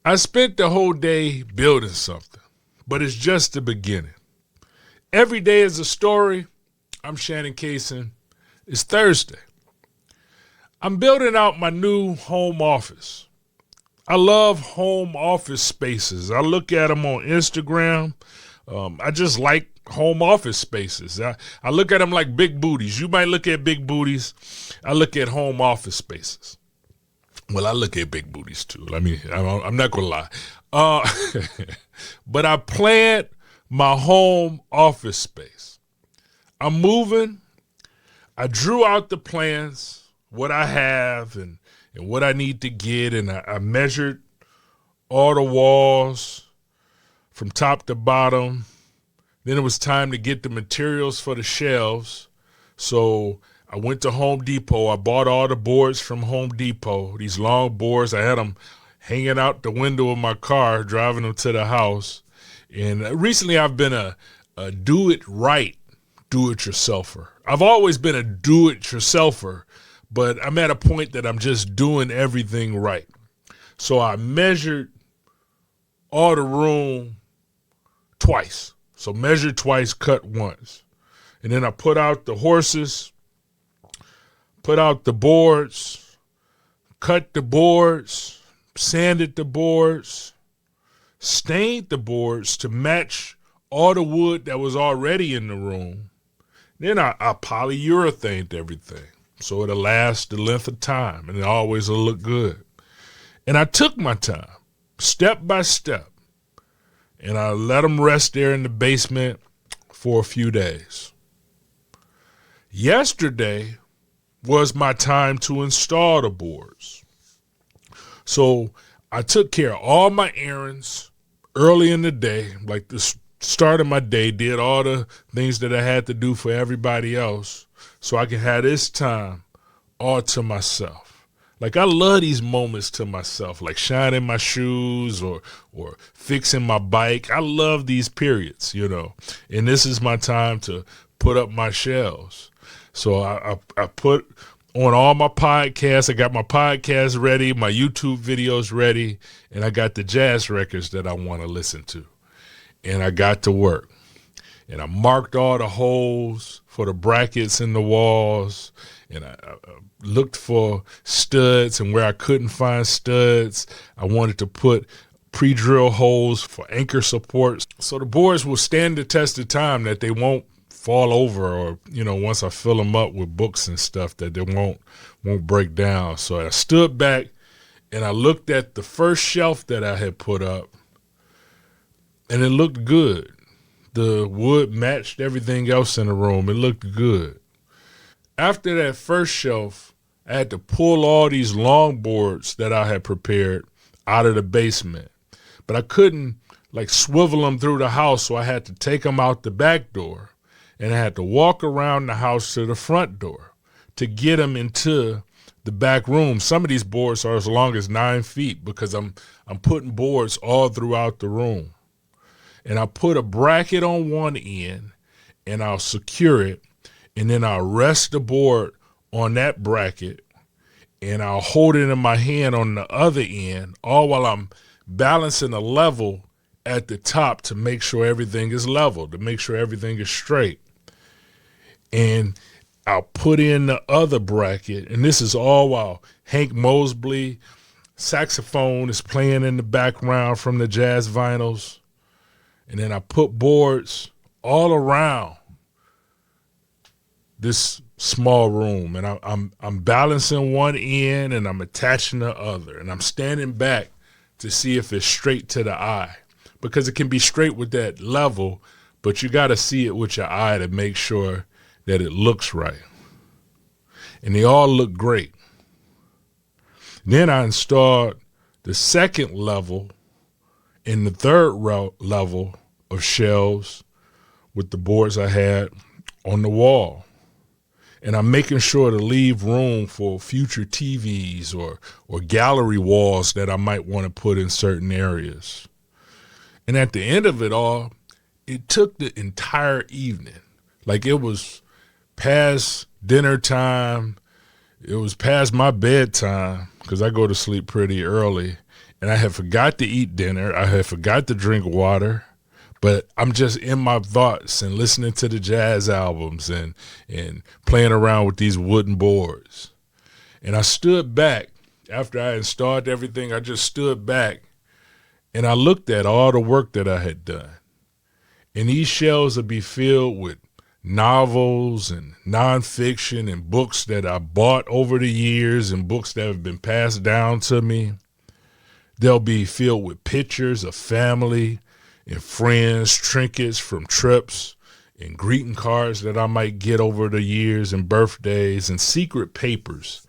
I spent the whole day building something, but it's just the beginning. Every day is a story. I'm Shannon Cason. It's Thursday. I'm building out my new home office. I love home office spaces. I look at them on Instagram. I just like home office spaces. I look at them like big booties. You might look at big booties. I look at home office spaces. Well, I look at big booties too. I'm not going to lie. But I planned my home office space. I'm moving. I drew out the plans, what I have and what I need to get, and I measured all the walls from top to bottom. Then it was time to get the materials for the shelves. So I went to Home Depot. I bought all the boards from Home Depot, these long boards. I had them hanging out the window of my car, driving them to the house. And recently I've been a do-it-right do-it-yourselfer. I've always been a do-it-yourselfer, but I'm at a point that I'm just doing everything right. So I measured all the room twice. So measure twice, cut once. And then I put out the horses, put out the boards, cut the boards, sanded the boards, stained the boards to match all the wood that was already in the room. Then I polyurethaned everything so it'll last the length of time and it always will look good. And I took my time, step by step, and I let them rest there in the basement for a few days. Yesterday was my time to install the boards. So I took care of all my errands early in the day, like the start of my day, did all the things that I had to do for everybody else so I could have this time all to myself. Like I love these moments to myself, like shining my shoes or fixing my bike. I love these periods, and this is my time to put up my shelves. So I put on all my podcasts. I got my podcast ready, my YouTube videos ready, and I got the jazz records that I want to listen to. And I got to work. And I marked all the holes for the brackets in the walls. And I looked for studs, and where I couldn't find studs, I wanted to put pre-drill holes for anchor supports. So the boards will stand the test of time, that they won't fall over, or once I fill them up with books and stuff, that they won't break down. So I stood back and I looked at the first shelf that I had put up, and it looked good. The wood matched everything else in the room. It looked good. After that first shelf, I had to pull all these long boards that I had prepared out of the basement, but I couldn't swivel them through the house, so I had to take them out the back door. And I had to walk around the house to the front door to get them into the back room. Some of these boards are as long as 9 feet because I'm putting boards all throughout the room. And I put a bracket on one end and I'll secure it. And then I'll rest the board on that bracket and I'll hold it in my hand on the other end, all while I'm balancing a level at the top to make sure everything is level, to make sure everything is straight. And I'll put in the other bracket, and this is all while Hank Mosley saxophone is playing in the background from the jazz vinyls. And then I put boards all around this small room, and I'm balancing one end and I'm attaching the other, and I'm standing back to see if it's straight to the eye, because it can be straight with that level, but you got to see it with your eye to make sure that it looks right. And they all look great. Then I installed the second level and the third level of shelves with the boards I had on the wall. And I'm making sure to leave room for future TVs or gallery walls that I might want to put in certain areas. And at the end of it all, it took the entire evening. Like, it was past dinner time. It was past my bedtime because I go to sleep pretty early. and I had forgot to eat dinner. I had forgot to drink water, but I'm just in my thoughts and listening to the jazz albums and playing around with these wooden boards. And I stood back after I installed everything. I just stood back and I looked at all the work that I had done. And these shelves would be filled with novels and nonfiction and books that I bought over the years and books that have been passed down to me. They'll be filled with pictures of family and friends, trinkets from trips, and greeting cards that I might get over the years and birthdays, and secret papers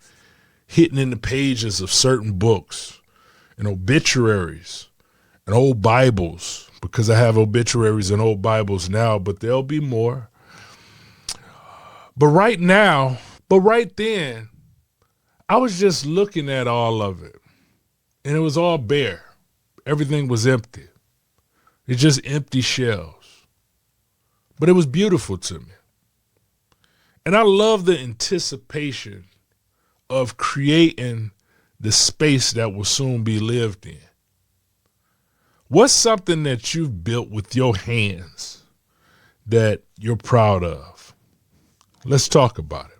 hidden in the pages of certain books, and obituaries and old Bibles, because I have obituaries and old Bibles now, but there'll be more. But right then, I was just looking at all of it, and it was all bare. Everything was empty. It's just empty shells. But it was beautiful to me. And I love the anticipation of creating the space that will soon be lived in. What's something that you've built with your hands that you're proud of? Let's talk about it.